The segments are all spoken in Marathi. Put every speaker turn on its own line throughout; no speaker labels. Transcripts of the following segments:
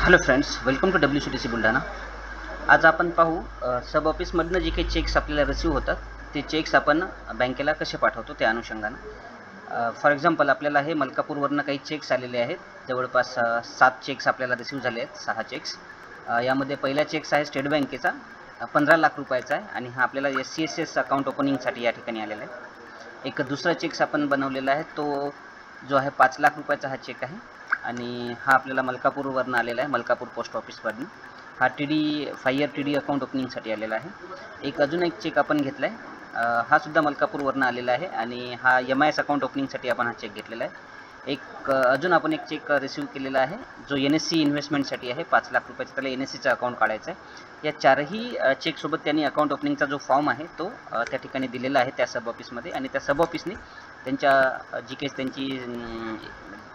Hello friends, welcome to WCTC Buldhana. आज आपण पाहू सब ऑफिसमधनं जे काही चेक्स आपल्याला रिसीव्ह होतात ते चेक्स आपण बँकेला कसे पाठवतो त्या अनुषंगानं। फॉर एक्झाम्पल आपल्याला हे मलकापूरवरनं काही चेक्स आलेले आहेत। जवळपास 7 चेक्स आपल्याला रिसीव्ह झाले आहेत, 6 चेक्स। यामध्ये पहिला चेक्स आहे स्टेट बँकेचा 15 लाख रुपयाचा आहे आणि हा आपल्याला SCSS अकाउंट ओपनिंगसाठी या ठिकाणी आलेला आहे। एक दुसरा चेक्स आपण बनवलेला आहे तो जो आहे 5 लाख रुपयाचा हा चेक आहे आणि हा आपल्याला मलकापूरवरून आलेला आहे, मलकापूर पोस्ट ऑफिसवरून। हा TD 5 इयर TD अकाउंट ओपनिंगसाठी आलेला आहे। एक अजून एक चेक आपण घेतला आहे, हा सुद्धा मलकापूरवरून आलेला आहे आणि हा MIS अकाउंट ओपनिंगसाठी आपण हा चेक घेतलेला आहे। एक अजून आपण एक चेक रिसीव्ह केलेला आहे जो NSC इन्व्हेस्टमेंटसाठी आहे, 5 लाख रुपयाचा त्याला NSCचं अकाउंट काढायचं आहे। या चारही चेकसोबत त्यांनी अकाउंट ओपनिंगचा जो फॉर्म आहे तो त्या ठिकाणी दिलेला आहे त्या सब ऑफिसमध्ये आणि त्या सब ऑफिसने त्यांच्या जी काही त्यांची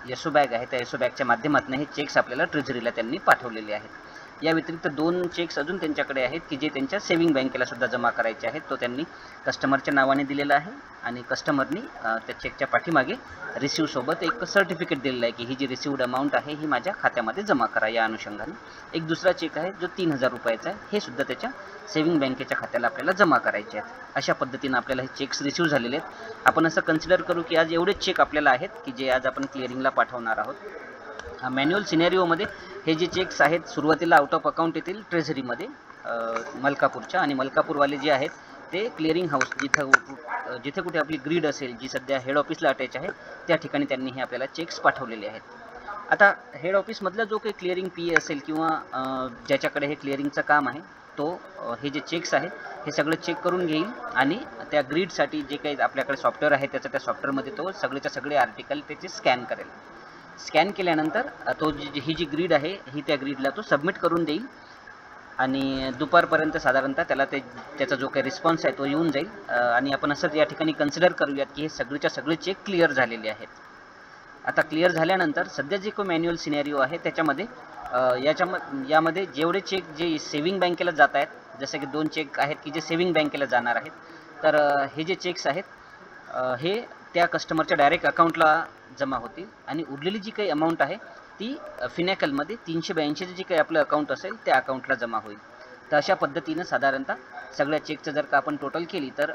यसो बॅग आहे त्या यसो बॅगच्या माध्यमातून हे चेक्स आपल्याला ट्रेझरीला त्यांनी पाठवलेले आहेत। या व्यतिरिक्त 2 चेक्स अजून त्यांच्याकडे आहेत की जे त्यांच्या सेव्हिंग बँकेला सुद्धा जमा करायचे आहेत। तो त्यांनी कस्टमरच्या नावाने दिलेला आहे आणि कस्टमरनी त्या चेकच्या पाठीमागे रिसीव्ह सोबत एक सर्टिफिकेट दिलेलं आहे की ही जी रिसीव्ड अमाऊंट आहे ही माझ्या खात्यामध्ये जमा करा या अनुषंगाने। एक दुसरा चेक आहे जो 3000 रुपयाचा आहे, हे सुद्धा त्याच्या सेव्हिंग बँकेच्या खात्याला आपल्याला जमा करायचे आहेत। अशा पद्धतीने आपल्याला हे चेक्स रिसीव्ह झालेले आहेत। आपण असं कन्सिडर करू की आज एवढेच चेक आपल्याला आहेत की जे आज आपण क्लिअरिंगला पाठवणार आहोत। मॅन्युअल सिनेरिओमध्ये हे जे चेक्स आहेत सुरुवातीला आउट ऑफ अकाउंट येतील ट्रेझरीमध्ये मलकापूरच्या, आणि मलकापूरवाले जे आहेत ते क्लिअरिंग हाऊस जिथे कुठे आपली ग्रीड असेल जी सध्या हेड ऑफिसला अटॅच आहे त्या ठिकाणी त्यांनी हे आपल्याला चेक्स पाठवलेले आहेत। आता हेड ऑफिसमधला जो काही क्लिअरिंग PA असेल किंवा ज्याच्याकडे हे क्लिअरिंगचं काम आहे तो हे जे चेक्स आहेत हे सगळं चेक करून घेईल आणि त्या ग्रीडसाठी जे काही आपल्याकडे सॉफ्टवेअर आहे त्या सॉफ्टवेअरमध्ये तो सगळेच्या सगळे आर्टिकल त्याचे स्कॅन करेल। स्कॅन केल्यानंतर तो ही जी ग्रीड आहे ही त्या ग्रीडला तो सबमिट करून देईल आणि दुपारपर्यंत साधारणतः त्याला त्याचा जो काही रिस्पॉन्स आहे तो येऊन जाईल आणि आपण असं या ठिकाणी कन्सिडर करूयात की हे सगळेच्या सगळे चेक क्लिअर झालेले आहेत। आता क्लिअर झाल्यानंतर सध्या जे काही मॅन्युअल सिनेरिओ आहे त्याच्यामध्ये यामध्ये जेवढे चेक जे सेव्हिंग बँकेला जात आहेत, जसे की 2 चेक आहेत की जे सेव्हिंग बँकेला जाणार आहेत, तर हे जे चेक्स आहेत हे त्या कस्टमरच्या डायरेक्ट अकाउंटला जमा होतील आणि उरलेली जी काही अमाऊंट आहे ती फिनॅकलमध्ये 382 जे काही आपलं अकाउंट असेल त्या अकाउंटला जमा होईल। तर अशा पद्धतीनं साधारणतः सगळ्या चेकचं जर का आपण टोटल केली तर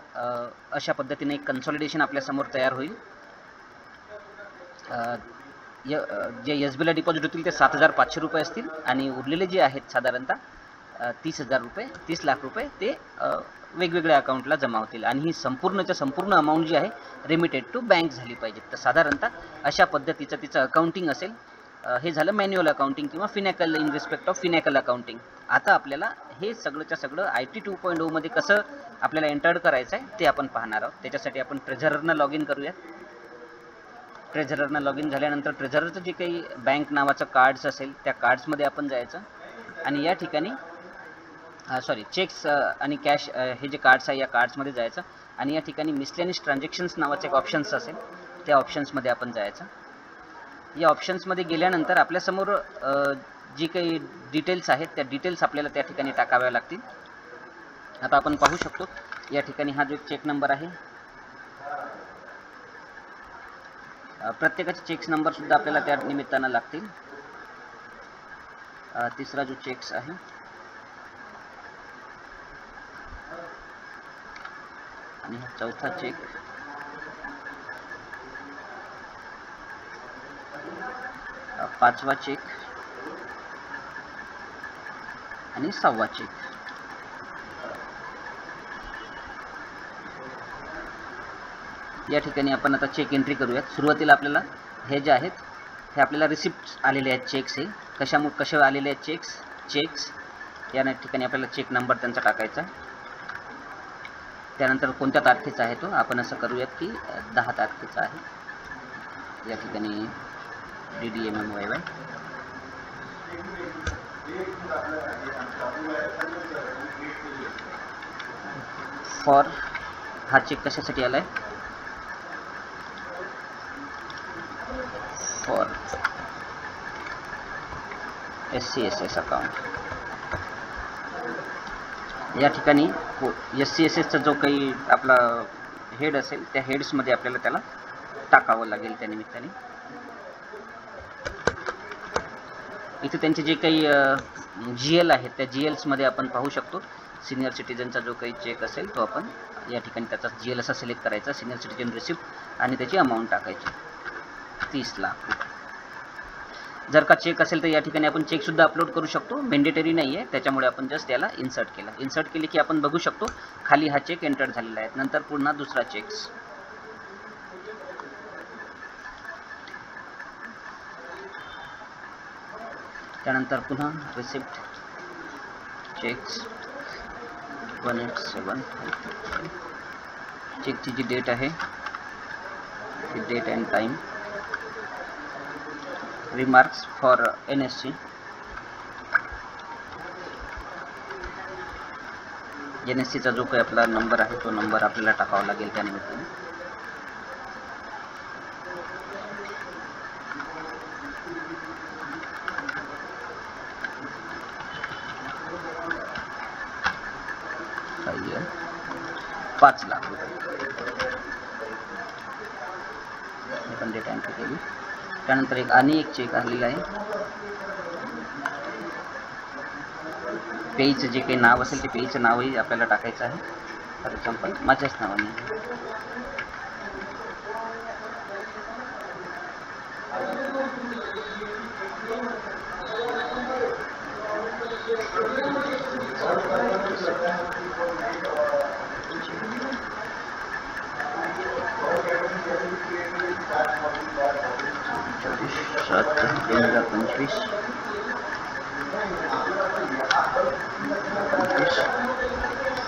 अशा पद्धतीने एक कन्सॉलिडेशन आपल्यासमोर तयार होईल। जे SBला डिपॉझिट होतील ते 7500 रुपये असतील आणि उरलेले जे आहेत साधारणतः 30,000 रुपये, 30 लाख रुपये ते वेगवेगळ्या अकाउंटला जमा होतील आणि ही संपूर्ण अमाऊंट जी आहे रेमिटेड टू बँक झाली पाहिजे। तर साधारणतः अशा पद्धतीचं तिचं अकाउंटिंग असेल। हे झालं मॅन्युअल अकाउंटिंग किंवा फिनॅकल इन रिस्पेक्ट ऑफ फिनॅकल अकाउंटिंग। आता आपल्याला हे सगळंच्या सगळं IT 2.0 मध्ये कसं आपल्याला एंटर्ड करायचं आहे ते आपण पाहणार आहोत। त्याच्यासाठी आपण ट्रेझररनं लॉग इन करूयात। ट्रेझररनं लॉग इन झाल्यानंतर ट्रेझररचं जे काही बँक नावाचं कार्ड्स असेल त्या कार्ड्समध्ये आपण जायचं आणि या ठिकाणी चेक्स आणि कॅश हे जे कार्ड्स आहे या कार्ड्समध्ये जायचं आणि या ठिकाणी मिसलेनियस ट्रान्झॅक्शन्स नावाचे एक ऑप्शन्स असेल त्या ऑप्शन्समध्ये आपण जायचं। या ऑप्शन्समध्ये गेल्यानंतर आपल्यासमोर जी काही डिटेल्स आहेत त्या डिटेल्स आपल्याला त्या ठिकाणी टाकाव्या लागतील। आता आपण पाहू शकतो या ठिकाणी हा जो चेक नंबर आहे, प्रत्येकाचे चेक्स नंबरसुद्धा आपल्याला त्या निमित्तानं लागतील। तिसरा जो चेक्स आहे आणि हा चौथा चेक, पाचवा चेक आणि 6वा चेक। या ठिकाणी आपण आता चेक एंट्री करूयात। सुरुवातीला आपल्याला हे जे आहेत हे आपल्याला रिसिप्ट आलेले आहेत चेक्स, हे कसे आलेले आहेत चेक्स या ठिकाणी आपल्याला चेक नंबर त्यांचा टाकायचा। त्यानंतर कोणत्या तारखेचा आहे तो आपण असं करूयात की 10 तारखेचा आहे। या ठिकाणी DDMMYY फॉर हा चेक कशासाठी आला आहे, फॉर SCSS अकाउंट। या ठिकाणी SCSSचा जो काही आपला हेड असेल त्या हेड्समध्ये आपल्याला त्याला टाकावं लागेल त्या निमित्ताने। इथे त्यांचे जे काही GL आहेत त्या GLsमध्ये आपण पाहू शकतो सिनियर सिटीजनचा जो काही चेक असेल तो आपण या ठिकाणी त्याचा GL असा सिलेक्ट करायचा, सिनियर सिटीजन रिसिप्ट, आणि त्याची अमाऊंट टाकायची 30 लाख. जर का चेक असेल तर या ठिकाणी आपण चेकसुद्धा अपलोड करू शकतो, मॅन्डेटरी नाही आहे, त्याच्यामुळे आपण जस्ट याला इन्सर्ट केला. इन्सर्ट केले की आपण बघू शकतो खाली हा चेक एंटर झालेला आहे. नंतर पुन्हा दुसरा चेक्स, त्यानंतर पुन्हा रिसिप्ट चेक्स 187. चेकची जी डेट आहे ती date and time, remarks for NSC, NSCचा जो काही आपला नंबर आहे तो नंबर आपल्याला टाकावा लागेल त्यानिमित्ताने. आहे 5 लाख रुपये आपण डेटा एंट्री केली. त्यानंतर एक चेक आलेला आहे. पेईचं जे काही नाव असेल ते पेईचं नावही आपल्याला टाकायचं आहे. फॉर एक्झाम्पल माझ्याच नावाने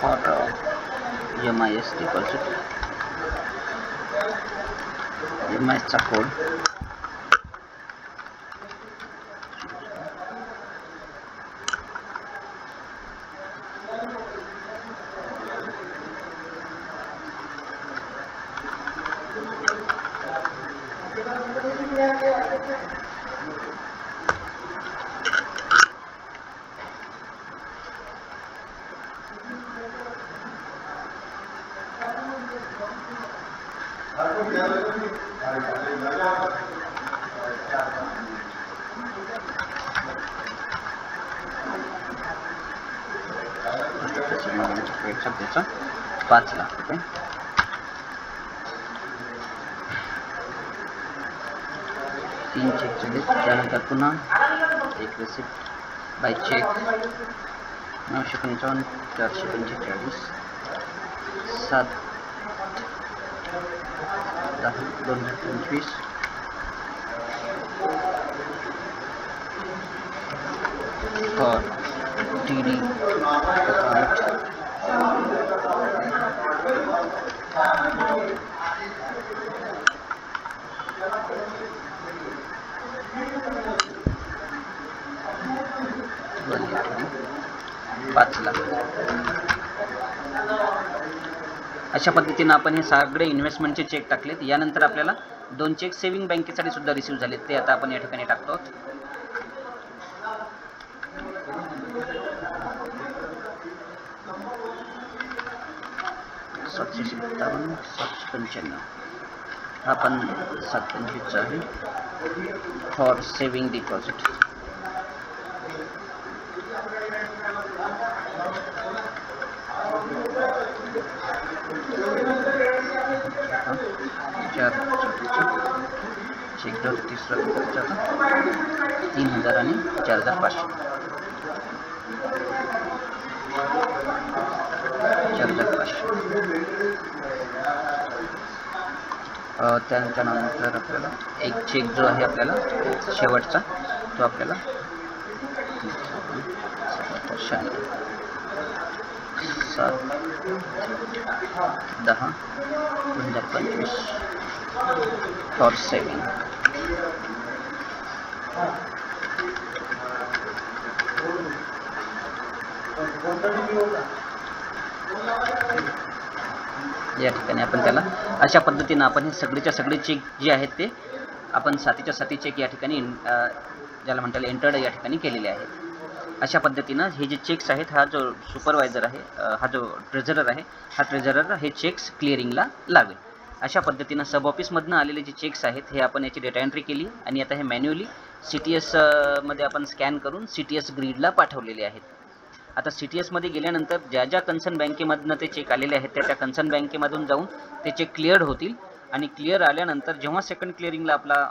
for MIS deposit, MIS चा कोड त्याचा 5 लाख रुपये. तीन चेक झाले. त्यानंतर पुन्हा एक receipt bye check 955 445 7 10 2025 for TD account. अशा पद्धतीने आपण हे सगळे इन्व्हेस्टमेंटचे चेक टाकलेत. यानंतर आपल्याला 2 चेक सेव्हिंग बँकेसाठी सुद्धा रिसीव्ह झालेत, ते आता आपण या ठिकाणी टाकतो. हा पण 725 आहे फॉर सेव्हिंग डिपॉझिट. चेक दर 30 रुपयाचा 3000 आणि 4500 त्यानंतर आपल्याला एक चेक जो आहे आपल्याला शेवटचा तो आपल्याला 7/10/2025 फॉर सेव्हिंग. या ठिकाणी आपण त्याला अशा पद्धतीने आपण हे सगळेच्या सगळे चेक जे आहेत ते आपण सातीच्या साती चेक या ठिकाणी ज्याला म्हणता येईल एंटर्ड या ठिकाणी केलेले आहेत. अशा पद्धतीनं हे जे चेक्स आहेत, हा जो सुपरवायझर आहे, हा जो ट्रेझरर आहे, हा ट्रेझरर हे चेक्स क्लिअरिंगला लावेल. अशा पद्धतीनं सब ऑफिसमधनं आलेले जे चेक्स आहेत हे आपण याची डेटा एंट्री केली आणि आता हे मॅन्युअली CTS मध्ये आपण स्कॅन करून CTS ग्रीडला पाठवलेले आहेत. आता CTS मध्ये गेल्यानंतर ज्या ज्या कन्सर्न बँकेमधनं ते चेक आलेले आहेत त्या कन्सर्न बँकेमधून जाऊन ते चेक क्लिअर्ड होतील आणि क्लिअर आल्यानंतर जेव्हा सेकंड क्लिअरिंगला आपला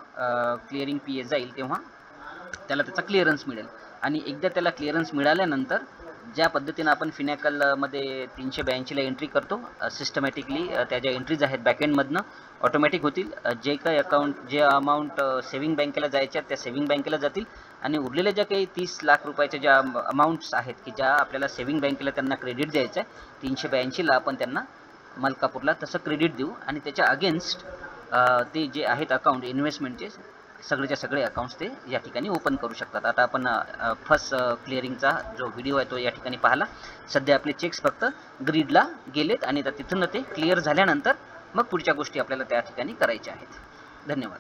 क्लिअरिंग PA जाईल तेव्हा त्याला त्याचा क्लिअरन्स मिळेल. आणि एकदा त्याला क्लिअरन्स मिळाल्यानंतर ज्या पद्धतीनं आपण फिनॅकलमध्ये 382ला एंट्री करतो सिस्टमॅटिकली त्या ज्या एंट्रीज आहेत बॅकएंडमधनं ऑटोमॅटिक होतील. जे काही जे अमाऊंट सेव्हिंग बँकेला जायच्या त्या सेव्हिंग बँकेला जातील आणि उरलेल्या ज्या काही 30 लाख रुपयाच्या ज्या अमाऊंट्स आहेत की ज्या आपल्याला सेव्हिंग बँकेला त्यांना क्रेडिट द्यायचं आहे 382ला आपण त्यांना मलकापूरला तसं क्रेडिट देऊ आणि त्याच्या अगेन्स्ट ते जे आहेत अकाउंट इन्व्हेस्टमेंटचे सगळेच्या सगळे अकाउंट्स ते या ठिकाणी ओपन करू शकतात. आता आपण फर्स्ट क्लिअरिंगचा जो व्हिडिओ आहे तो या ठिकाणी पाहिला. सध्या आपले चेक्स फक्त ग्रीडला गेलेत आणि तिथून ते क्लिअर झाल्यानंतर मग पुढच्या गोष्टी आपल्याला त्या ठिकाणी करायच्या आहेत. धन्यवाद.